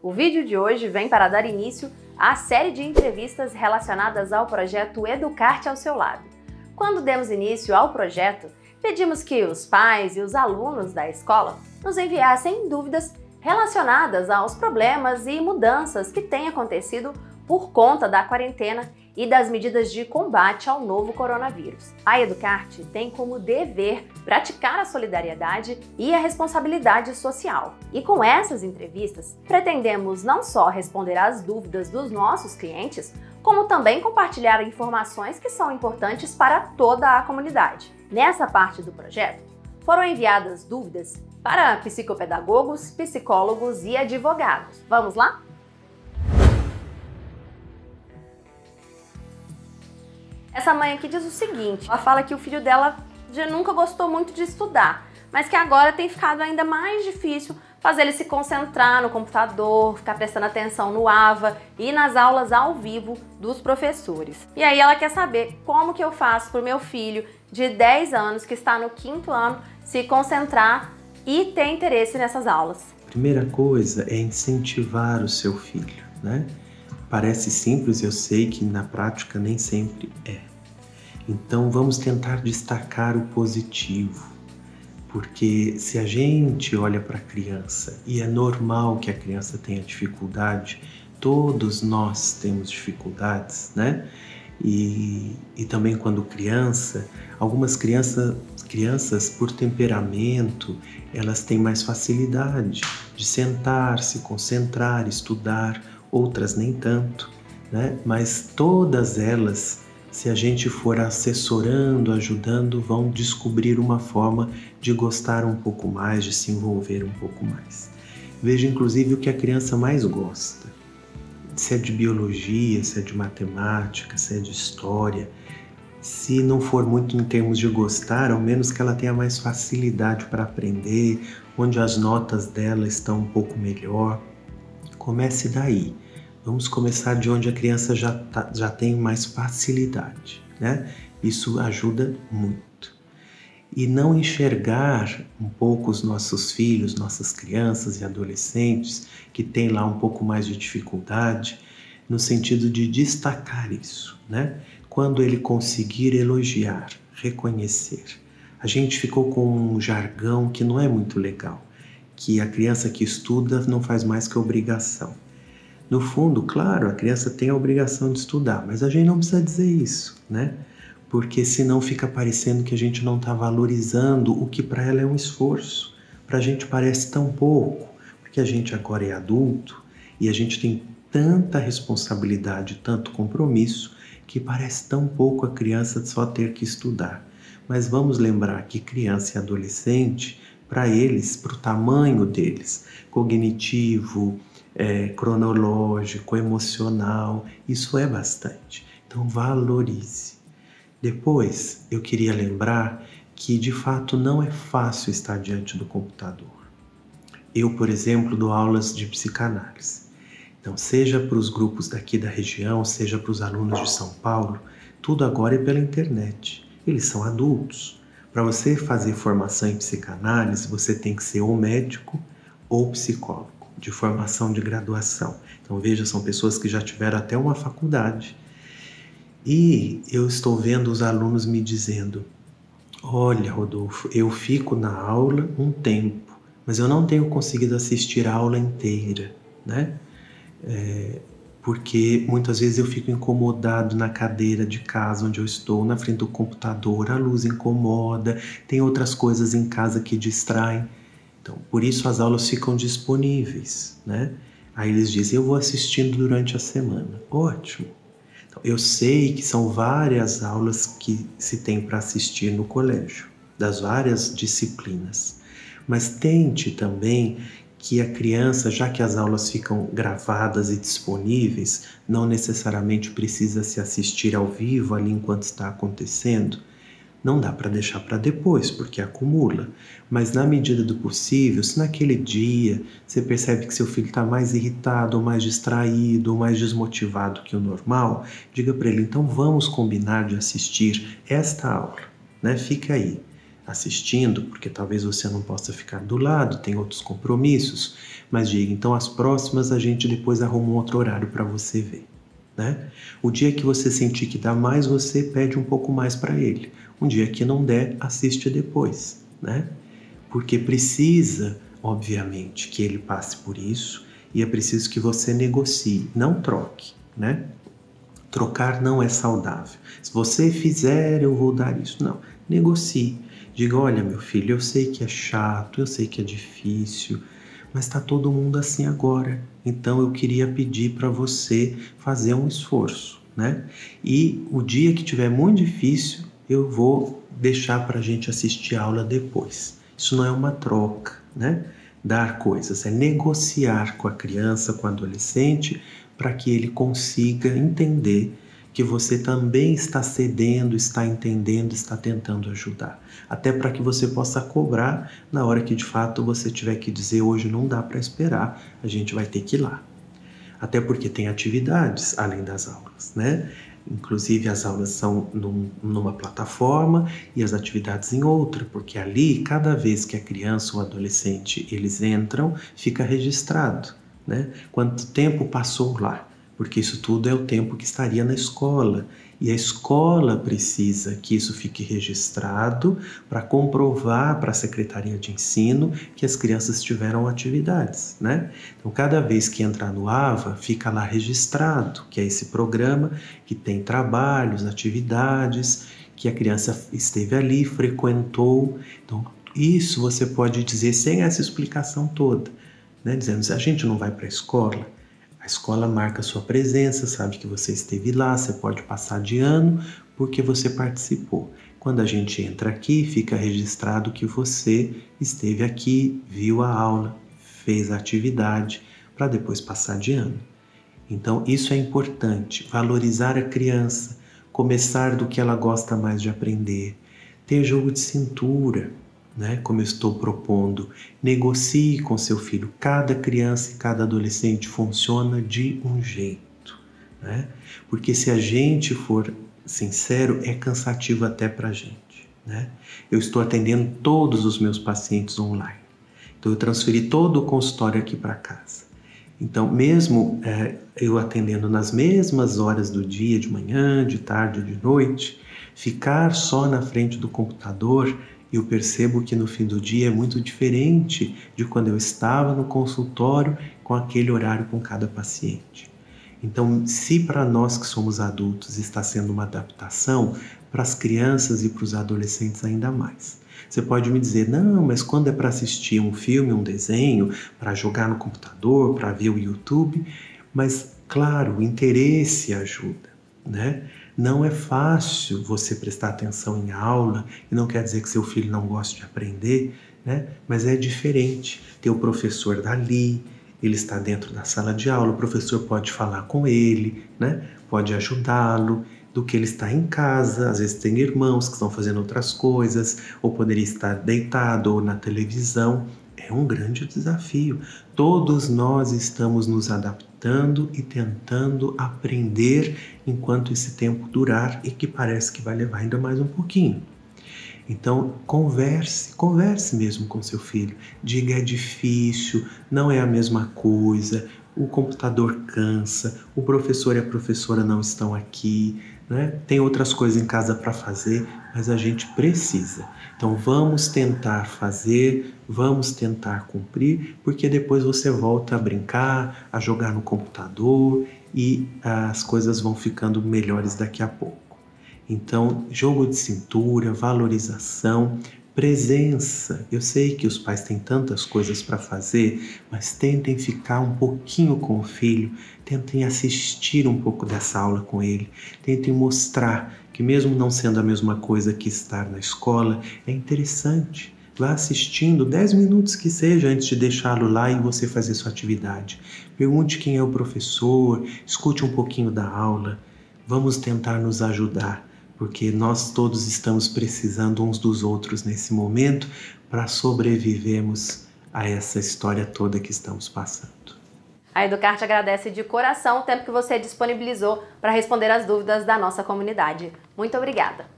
O vídeo de hoje vem para dar início à série de entrevistas relacionadas ao projeto Educar-te ao seu lado. Quando demos início ao projeto, pedimos que os pais e os alunos da escola nos enviassem dúvidas relacionadas aos problemas e mudanças que têm acontecido por conta da quarentena e das medidas de combate ao novo coronavírus. A Educar-te tem como dever praticar a solidariedade e a responsabilidade social. E com essas entrevistas, pretendemos não só responder às dúvidas dos nossos clientes, como também compartilhar informações que são importantes para toda a comunidade. Nessa parte do projeto, foram enviadas dúvidas para psicopedagogos, psicólogos e advogados. Vamos lá? Essa mãe aqui diz o seguinte, ela fala que o filho dela já nunca gostou muito de estudar, mas que agora tem ficado ainda mais difícil fazer ele se concentrar no computador, ficar prestando atenção no AVA e nas aulas ao vivo dos professores. E aí ela quer saber como que eu faço para o meu filho de 10 anos, que está no 5º ano, se concentrar e ter interesse nessas aulas. Primeira coisa é incentivar o seu filho, né? Parece simples, eu sei que na prática nem sempre é. Então vamos tentar destacar o positivo, porque se a gente olha para a criança e é normal que a criança tenha dificuldade, todos nós temos dificuldades, né? E também quando criança, algumas crianças por temperamento, elas têm mais facilidade de sentar, se concentrar, estudar, outras nem tanto, né? Mas todas elas, se a gente for assessorando, ajudando, vão descobrir uma forma de gostar um pouco mais, de se envolver um pouco mais. Veja inclusive o que a criança mais gosta. Se é de biologia, se é de matemática, se é de história. Se não for muito em termos de gostar, ao menos que ela tenha mais facilidade para aprender, onde as notas dela estão um pouco melhor. Comece daí. Vamos começar de onde a criança já tem mais facilidade, né? Isso ajuda muito. E não enxergar um pouco os nossos filhos, nossas crianças e adolescentes que têm lá um pouco mais de dificuldade, no sentido de destacar isso, né? Quando ele conseguir elogiar, reconhecer. A gente ficou com um jargão que não é muito legal, que a criança que estuda não faz mais que obrigação. No fundo, claro, a criança tem a obrigação de estudar, mas a gente não precisa dizer isso, né? Porque senão fica parecendo que a gente não está valorizando o que para ela é um esforço. Para a gente parece tão pouco, porque a gente agora é adulto e a gente tem tanta responsabilidade, tanto compromisso, que parece tão pouco a criança só ter que estudar. Mas vamos lembrar que criança e adolescente, para eles, para o tamanho deles, cognitivo, cronológico, emocional, isso é bastante. Então valorize. Depois, eu queria lembrar que de fato não é fácil estar diante do computador. Eu, por exemplo, dou aulas de psicanálise. Então, seja para os grupos daqui da região, seja para os alunos de São Paulo, tudo agora é pela internet. Eles são adultos. Para você fazer formação em psicanálise, você tem que ser ou médico ou psicólogo, de formação de graduação. Então veja, são pessoas que já tiveram até uma faculdade. E eu estou vendo os alunos me dizendo, olha, Rodolfo, eu fico na aula um tempo, mas eu não tenho conseguido assistir a aula inteira, né? Porque muitas vezes eu fico incomodado na cadeira de casa onde eu estou, na frente do computador, a luz incomoda, tem outras coisas em casa que distraem. Então, por isso as aulas ficam disponíveis, né? Aí eles dizem, eu vou assistindo durante a semana. Ótimo. Então, eu sei que são várias aulas que se tem para assistir no colégio, das várias disciplinas. Mas tente também que a criança, já que as aulas ficam gravadas e disponíveis, não necessariamente precisa se assistir ao vivo ali enquanto está acontecendo. Não dá para deixar para depois, porque acumula. Mas na medida do possível, se naquele dia você percebe que seu filho está mais irritado, ou mais distraído, ou mais desmotivado que o normal, diga para ele, então vamos combinar de assistir esta aula, né? Fica aí. assistindo, porque talvez você não possa ficar do lado, tem outros compromissos, mas diga, então as próximas a gente depois arruma um outro horário para você ver, né? O dia que você sentir que dá mais, você pede um pouco mais para ele. Um dia que não der, assiste depois, né? Porque precisa, obviamente, que ele passe por isso e é preciso que você negocie, não troque, né? Trocar não é saudável. Se você fizer, eu vou dar isso. Não, negocie. Diga, olha, meu filho, eu sei que é chato, eu sei que é difícil, mas está todo mundo assim agora. Então eu queria pedir para você fazer um esforço, né? E o dia que tiver muito difícil, eu vou deixar para a gente assistir a aula depois. Isso não é uma troca, né? Dar coisas, é negociar com a criança, com o adolescente, para que ele consiga entender que você também está cedendo, está entendendo, está tentando ajudar. Até para que você possa cobrar na hora que de fato você tiver que dizer hoje não dá para esperar, a gente vai ter que ir lá. Até porque tem atividades além das aulas, né? Inclusive as aulas são numa plataforma e as atividades em outra, porque ali, cada vez que a criança ou adolescente eles entram, fica registrado, né? Quanto tempo passou lá, porque isso tudo é o tempo que estaria na escola. E a escola precisa que isso fique registrado para comprovar para a Secretaria de Ensino que as crianças tiveram atividades, né? Então, cada vez que entrar no AVA, fica lá registrado, que é esse programa que tem trabalhos, atividades, que a criança esteve ali, frequentou. Então, isso você pode dizer sem essa explicação toda, né? Dizendo, se a gente não vai para a escola marca sua presença, sabe que você esteve lá, você pode passar de ano porque você participou. Quando a gente entra aqui, fica registrado que você esteve aqui, viu a aula, fez a atividade, para depois passar de ano. Então, isso é importante, valorizar a criança, começar do que ela gosta mais de aprender, ter jogo de cintura, né? Como eu estou propondo, negocie com seu filho. Cada criança e cada adolescente funciona de um jeito, né? Porque se a gente for sincero, é cansativo até para a gente, né? Eu estou atendendo todos os meus pacientes online, então eu transferi todo o consultório aqui para casa. Então, mesmo eu atendendo nas mesmas horas do dia, de manhã, de tarde, de noite, ficar só na frente do computador, eu percebo que no fim do dia é muito diferente de quando eu estava no consultório com aquele horário com cada paciente. Então, se para nós que somos adultos está sendo uma adaptação, para as crianças e para os adolescentes ainda mais. Você pode me dizer, não, mas quando é para assistir um filme, um desenho, para jogar no computador, para ver o YouTube, mas claro, o interesse ajuda, né? Não é fácil você prestar atenção em aula, e não quer dizer que seu filho não goste de aprender, né? Mas é diferente ter o professor dali, ele está dentro da sala de aula, o professor pode falar com ele, né? Pode ajudá-lo, do que ele está em casa, às vezes tem irmãos que estão fazendo outras coisas, ou poderia estar deitado ou na televisão. É um grande desafio. Todos nós estamos nos adaptando e tentando aprender enquanto esse tempo durar e que parece que vai levar ainda mais um pouquinho. Então, converse mesmo com seu filho. Diga, é difícil, não é a mesma coisa, o computador cansa, o professor e a professora não estão aqui, né? Tem outras coisas em casa para fazer, mas a gente precisa. Então, vamos tentar fazer, vamos tentar cumprir, porque depois você volta a brincar, a jogar no computador e as coisas vão ficando melhores daqui a pouco. Então, jogo de cintura, valorização, presença. Eu sei que os pais têm tantas coisas para fazer, mas tentem ficar um pouquinho com o filho, tentem assistir um pouco dessa aula com ele, tentem mostrar que mesmo não sendo a mesma coisa que estar na escola, é interessante. Vá assistindo 10 minutos que seja antes de deixá-lo lá e você fazer sua atividade. Pergunte quem é o professor, escute um pouquinho da aula. Vamos tentar nos ajudar, porque nós todos estamos precisando uns dos outros nesse momento para sobrevivermos a essa história toda que estamos passando. A Educarte agradece de coração o tempo que você disponibilizou para responder as dúvidas da nossa comunidade. Muito obrigada!